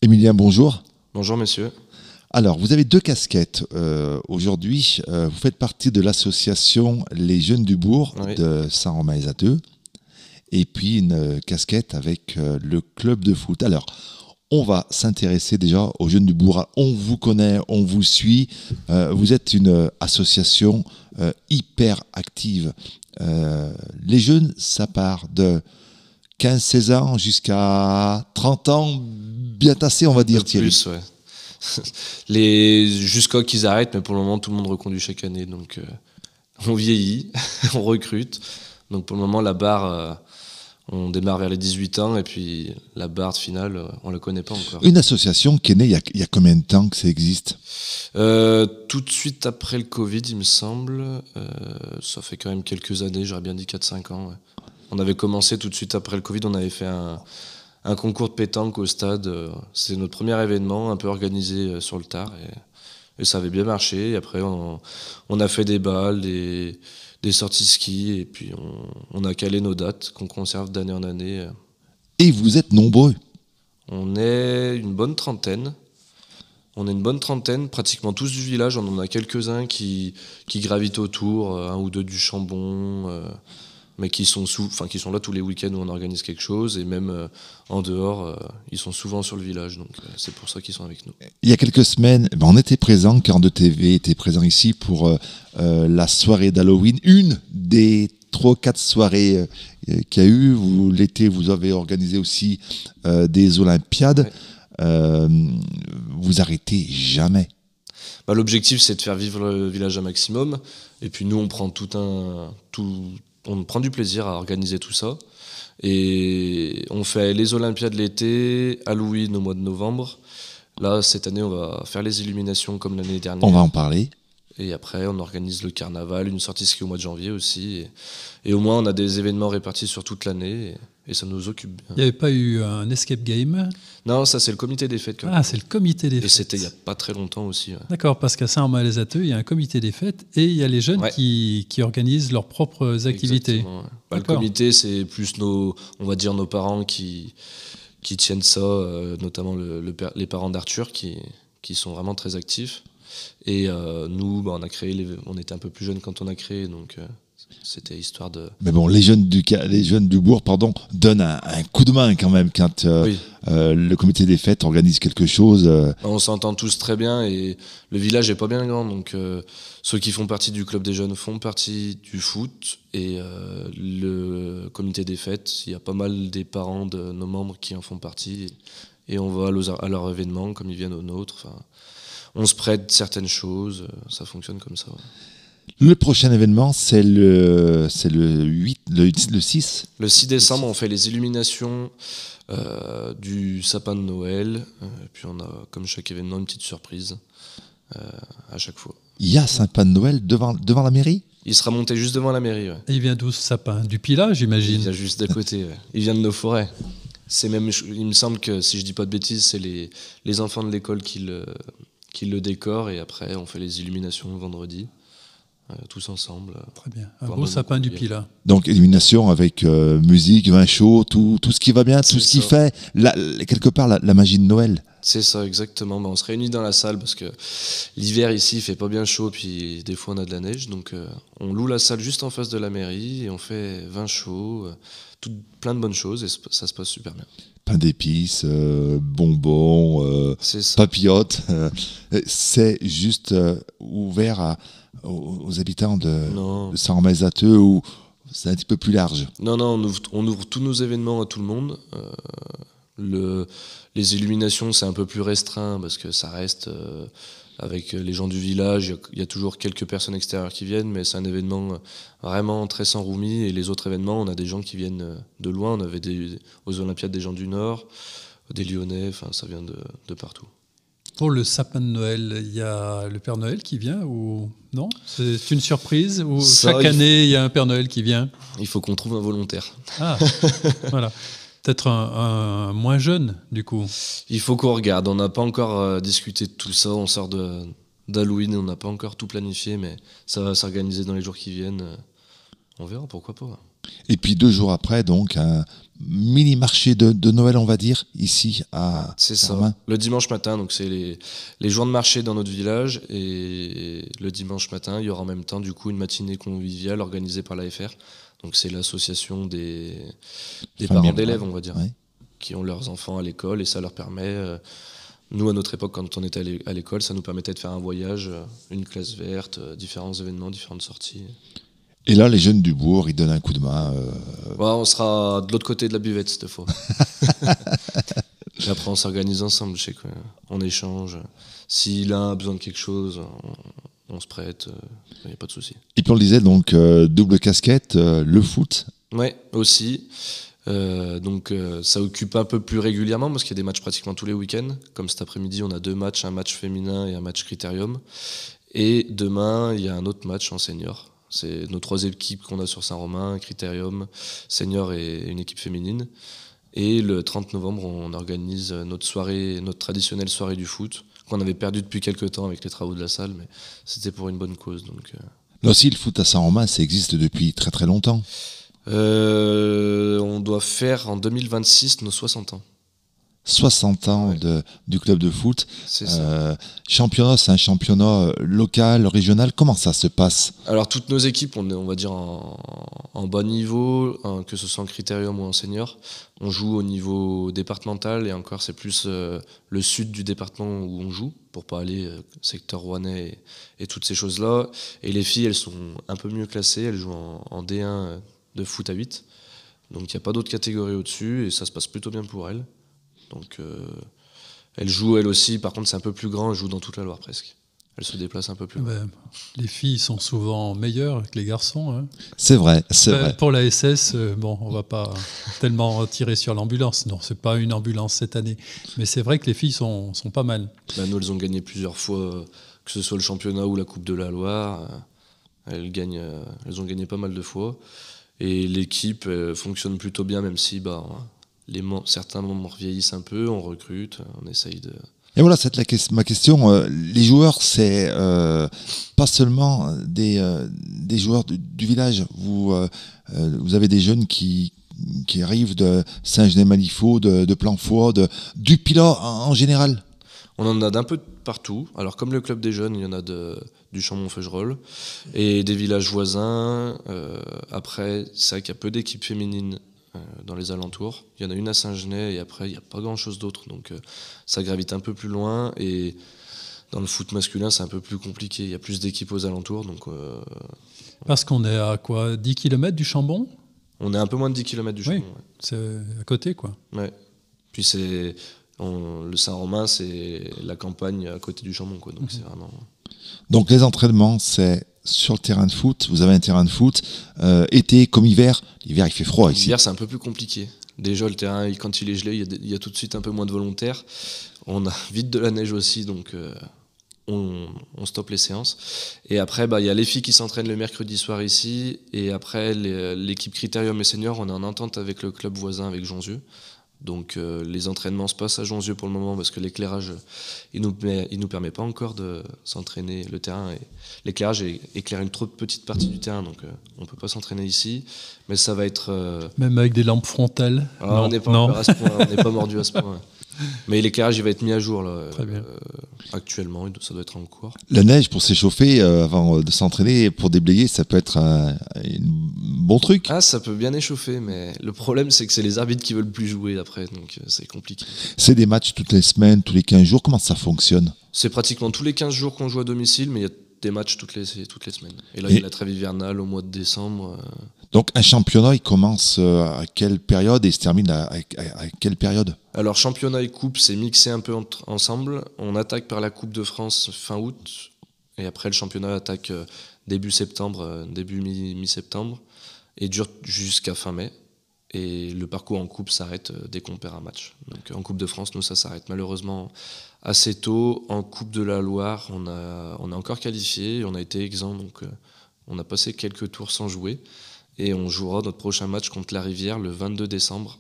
Emilien, bonjour. Bonjour messieurs. Alors, vous avez deux casquettes aujourd'hui. Vous faites partie de l'association Les Jeunes du Bourg Oui. de Saint-Romain-les-Ateux. Et puis une casquette avec le club de foot. Alors, on va s'intéresser déjà aux Jeunes du Bourg. On vous connaît, on vous suit. Vous êtes une association hyper active. Les jeunes, ça part de 15-16 ans jusqu'à 30 ans, bien tassé, on va dire, Thierry. Plus, ouais. Jusqu'à qu'ils arrêtent, mais pour le moment, tout le monde reconduit chaque année. Donc, on vieillit, on recrute. Donc, pour le moment, la barre, on démarre vers les 18 ans. Et puis, la barre finale, on ne la connaît pas encore. Une association qui est née il y a combien de temps que ça existe ? Tout de suite après le Covid, il me semble. Ça fait quand même quelques années, j'aurais bien dit 4-5 ans. Ouais. On avait commencé tout de suite après le Covid, on avait fait un concours de pétanque au stade. C'était notre premier événement, un peu organisé sur le tard. Et ça avait bien marché. Et après, on a fait des balles, des sorties ski. Et puis, on a calé nos dates qu'on conserve d'année en année. Et vous êtes nombreux. On est une bonne trentaine. Pratiquement tous du village. On en a quelques-uns qui gravitent autour, un ou deux du Chambon, mais qui sont là tous les week-ends où on organise quelque chose. Et même en dehors, ils sont souvent sur le village. Donc c'est pour ça qu'ils sont avec nous. Il y a quelques semaines, on était présent, 42 TV était présent ici pour la soirée d'Halloween. Une des 3-4 soirées qu'il y a eu. L'été, vous avez organisé aussi des Olympiades. Ouais. Vous arrêtez jamais. L'objectif, c'est de faire vivre le village un maximum. Et puis nous, on prend on prend du plaisir à organiser tout ça. Et on fait les Olympiades l'été, Halloween au mois de novembre. Là, cette année, on va faire les illuminations comme l'année dernière. On va en parler. Et après, on organise le carnaval, une sortie ski au mois de janvier aussi. Et au moins, on a des événements répartis sur toute l'année. Et ça nous occupe bien. Il n'y avait pas eu un escape game ? Non, ça c'est le comité des fêtes. Ah, c'est le comité des fêtes. Et c'était il n'y a pas très longtemps aussi. Ouais. D'accord, parce qu'à Saint-Romain-les-Ateux, il y a un comité des fêtes et il y a les jeunes qui organisent leurs propres activités. Ouais. Le comité, c'est plus on va dire nos parents qui tiennent ça, notamment les parents d'Arthur qui sont vraiment très actifs. Et nous, on était un peu plus jeunes quand on a créé, donc c'était histoire de... Mais bon, les jeunes du bourg, donnent un coup de main quand même quand le comité des fêtes organise quelque chose. On s'entend tous très bien et le village est pas bien grand, donc ceux qui font partie du club des jeunes font partie du foot et le comité des fêtes, il y a pas mal des parents de nos membres qui en font partie et on va à leurs événements comme ils viennent aux nôtres. On se prête certaines choses, ça fonctionne comme ça. Ouais. Le prochain événement, c'est le 6. Le 6 décembre, on fait les illuminations du sapin de Noël. Puis on a, comme chaque événement, une petite surprise à chaque fois. Il y a un sapin de Noël devant la mairie ? Il sera monté juste devant la mairie. Ouais. Et il vient d'où ce sapin ? Du Pilat, j'imagine ? Il vient juste d'à côté. Ouais. Il vient de nos forêts. Il me semble que, si je dis pas de bêtises, c'est les enfants de l'école qui le décorent. Et après, on fait les illuminations vendredi. Tous ensemble. Très bien. Un beau sapin du Pilat. Donc, illumination avec musique, vin chaud, tout ce qui va bien, tout ce qui fait, quelque part, la magie de Noël. C'est ça, exactement. On se réunit dans la salle parce que l'hiver ici, il fait pas bien chaud, puis des fois, on a de la neige. Donc, on loue la salle juste en face de la mairie et on fait vin chaud, plein de bonnes choses et ça se passe super bien. Pain d'épices, bonbons, papillotes. C'est juste ouvert aux habitants de Saint-Romain-les-Ateux où c'est un petit peu plus large. Non, on ouvre tous nos événements à tout le monde. Les illuminations, c'est un peu plus restreint parce que ça reste avec les gens du village. Il y a toujours quelques personnes extérieures qui viennent, mais c'est un événement vraiment très sans roumi. Et les autres événements, on a des gens qui viennent de loin. On avait aux Olympiades des gens du Nord, des Lyonnais, ça vient de partout. Pour le sapin de Noël, il y a le Père Noël qui vient ou non ? C'est une surprise ou chaque année, il y a un Père Noël qui vient ? Il faut qu'on trouve un volontaire. Ah, voilà. Peut-être un moins jeune, du coup. Il faut qu'on regarde. On n'a pas encore discuté de tout ça. On sort d'Halloween et on n'a pas encore tout planifié, mais ça va s'organiser dans les jours qui viennent. On verra, pourquoi pas. Et puis 2 jours après, donc, un mini marché de Noël, on va dire, ici à C'est Saint-Romain. ça. Le dimanche matin, donc c'est les jours de marché dans notre village. Et le dimanche matin, il y aura en même temps du coup une matinée conviviale organisée par l'AFR. Donc c'est l'association des parents d'élèves, on va dire, Ouais. qui ont leurs enfants à l'école. Et ça leur permet, nous à notre époque, quand on était à l'école, ça nous permettait de faire un voyage, une classe verte, différents événements, différentes sorties. Et là, les jeunes du bourg, ils donnent un coup de main. Ouais, on sera de l'autre côté de la buvette cette fois. Et après, on s'organise ensemble, je sais quoi. On échange. Si l'un a besoin de quelque chose, on se prête. Il n'y a pas de souci. Et puis on le disait, donc, double casquette, le foot. Ouais, aussi. Donc ça occupe un peu plus régulièrement parce qu'il y a des matchs pratiquement tous les week-ends. Comme cet après-midi, on a 2 matchs, un match féminin et un match critérium. Et demain, il y a un autre match en senior. C'est nos 3 équipes qu'on a sur Saint-Romain, critérium, senior et une équipe féminine. Et le 30 novembre, on organise notre traditionnelle soirée du foot, qu'on avait perdu depuis quelques temps avec les travaux de la salle, mais c'était pour une bonne cause. Donc, Là aussi, le foot à Saint-Romain, ça existe depuis très très longtemps. on doit faire en 2026 nos 60 ans. 60 ans Ouais. du club de foot. C'est ça. Championnat, c'est un championnat local, régional. Comment ça se passe? Alors toutes nos équipes, on va dire en bas niveau, que ce soit en critérium ou en senior, on joue au niveau départemental et encore c'est plus le sud du département où on joue pour pas aller secteur rouennais et toutes ces choses-là. Et les filles, elles sont un peu mieux classées, elles jouent en D1 de foot à 8. Donc il n'y a pas d'autres catégories au-dessus et ça se passe plutôt bien pour elles. Donc elles jouent elles aussi, par contre c'est un peu plus grand, elles jouent dans toute la Loire presque. Elles se déplacent un peu plus loin. Ben, les filles sont souvent meilleures que les garçons. Hein. C'est vrai, c'est vrai. Pour la SS, bon, on va pas tellement tirer sur l'ambulance. Non, c'est pas une ambulance cette année. Mais c'est vrai que les filles sont pas mal. Bah, nous, elles ont gagné plusieurs fois, que ce soit le championnat ou la Coupe de la Loire. Elles ont gagné pas mal de fois. Et l'équipe fonctionne plutôt bien, même si certains membres vieillissent un peu, on recrute, on essaye de... Et voilà, c'est ma question. Les joueurs, c'est pas seulement des joueurs du village. Vous avez des jeunes qui arrivent de Saint-Genès-Malifaux, de Plancfort, du Pilat en général. On en a d'un peu de partout. Alors comme le club des jeunes, il y en a du Chambon-Feugerolles et des villages voisins. Après, c'est vrai qu'il y a peu d'équipes féminines dans les alentours. Il y en a une à Saint-Genès et après, il n'y a pas grand-chose d'autre. Donc ça gravite un peu plus loin. Et dans le foot masculin, c'est un peu plus compliqué. Il y a plus d'équipes aux alentours. Donc, Parce qu'on est à quoi, 10 km du Chambon? on est un peu moins de 10 km du Chambon. Oui, c'est à côté, quoi. Ouais. Puis le Saint-Romain, c'est la campagne à côté du Chambon, quoi. Donc c'est vraiment... Donc les entraînements, c'est sur le terrain de foot. Vous avez un terrain de foot. Été comme hiver. L'hiver, il fait froid ici. L'hiver, c'est un peu plus compliqué. Déjà, le terrain, quand il est gelé, il y a tout de suite un peu moins de volontaires. On a vite de la neige aussi, donc on stoppe les séances. Et après, il y a les filles qui s'entraînent le mercredi soir ici. Et après, l'équipe Critérium et Senior, on est en entente avec le club voisin, avec Jonzieux. Donc les entraînements se passent à Jonzieux pour le moment parce que l'éclairage, il nous permet pas encore de s'entraîner. Le terrain, l'éclairage éclaire une trop petite partie du terrain, donc on peut pas s'entraîner ici. Mais ça va être... Même avec des lampes frontales? on n'est pas encore à ce point, on n'est pas mordu à ce point. Ouais. Mais l'éclairage, il va être mis à jour là, Très bien. actuellement, ça doit être en cours. La neige pour s'échauffer avant de s'entraîner, pour déblayer, ça peut être un bon truc. Ah, ça peut bien échauffer, mais le problème, c'est que c'est les arbitres qui veulent plus jouer après, donc c'est compliqué. C'est des matchs toutes les semaines, tous les 15 jours. Comment ça fonctionne? C'est pratiquement tous les 15 jours qu'on joue à domicile, mais il y a des matchs toutes les semaines. Et là, il y a la trêve hivernale au mois de décembre. Donc un championnat, il commence à quelle période et il se termine à quelle période? Alors championnat et coupe, c'est mixé un peu ensemble. On attaque par la Coupe de France fin août, et après le championnat attaque début septembre, début mi-septembre, et dure jusqu'à fin mai. Et le parcours en coupe s'arrête dès qu'on perd un match. Donc en Coupe de France, nous, ça s'arrête malheureusement assez tôt. En Coupe de la Loire, on a encore qualifié, on a été exempt, donc on a passé quelques tours sans jouer. Et on jouera notre prochain match contre la Rivière le 22 décembre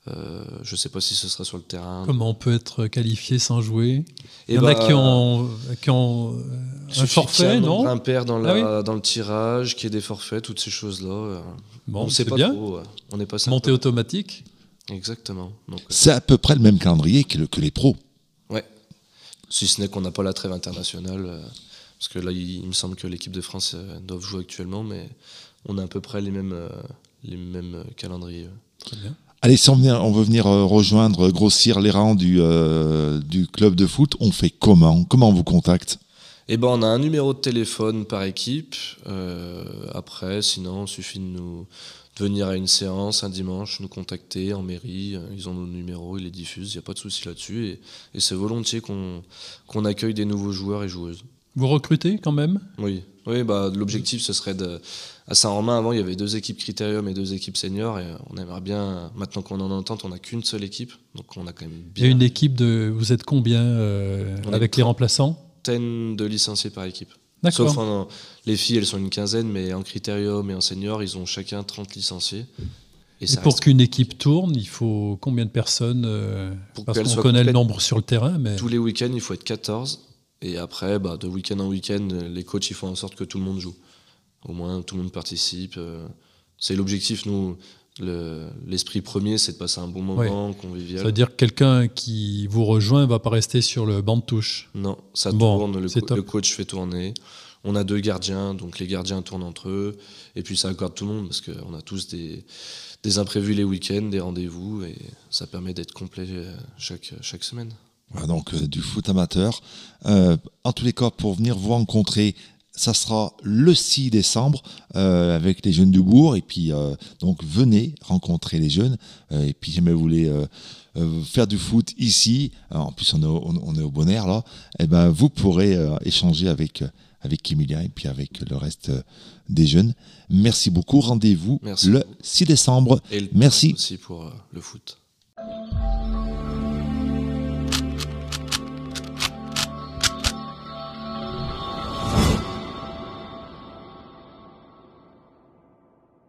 Je ne sais pas si ce sera sur le terrain. Comment on peut être qualifié sans jouer? Il y en a qui ont un forfait, non? Impair dans le tirage, qu'il y ait des forfaits, toutes ces choses-là. Bon, on ne sait pas bien. trop. On n'est pas Montée automatique. Exactement. C'est à peu près le même calendrier que les pros. Ouais. Si ce n'est qu'on n'a pas la trêve internationale. Parce que là, il me semble que l'équipe de France doit jouer actuellement, mais on a à peu près les mêmes calendriers. Très bien. Allez, si on veut venir rejoindre, grossir les rangs du club de foot, on fait comment? Comment on vous contacte? Eh ben, on a un numéro de téléphone par équipe. Après, sinon, il suffit de venir à une séance un dimanche, nous contacter en mairie. Ils ont nos numéros, ils les diffusent, il n'y a pas de souci là-dessus. Et c'est volontiers qu'on accueille des nouveaux joueurs et joueuses. Vous recrutez quand même? Oui, l'objectif, ce serait à Saint-Romain, avant, il y avait 2 équipes Critérium et 2 équipes seniors. Et on aimerait bien, maintenant qu'on en entente, on n'a qu'une seule équipe. Donc on a quand même bien... Et une équipe vous êtes combien avec les remplaçants? De licenciés par équipe. D'accord. Sauf les filles, elles sont une quinzaine, mais en Critérium et en senior, ils ont chacun 30 licenciés. Et pour qu'une équipe tourne, il faut combien de personnes? Parce qu'on connaît le nombre sur le terrain. Mais... Tous les week-ends, il faut être 14. Et après, de week-end en week-end, les coachs ils font en sorte que tout le monde joue. Au moins, tout le monde participe. C'est l'objectif, nous. L'esprit premier, c'est de passer un bon moment convivial. Ça veut dire que quelqu'un qui vous rejoint ne va pas rester sur le banc de touche? Non, ça tourne, le coach fait tourner. On a 2 gardiens, donc les gardiens tournent entre eux. Et puis ça accorde tout le monde, parce qu'on a tous des imprévus les week-ends, des rendez-vous, et ça permet d'être complet chaque semaine. Voilà, donc du foot amateur. En tous les cas, pour venir vous rencontrer, ça sera le 6 décembre avec les jeunes du bourg. Et puis, donc, venez rencontrer les jeunes. Et puis, si jamais vous voulez faire du foot ici, en plus, on est au bon air, là, et ben, vous pourrez échanger avec Emilia et puis avec le reste des jeunes. Merci beaucoup. Rendez-vous le 6 décembre. Et Merci. Aussi pour le foot.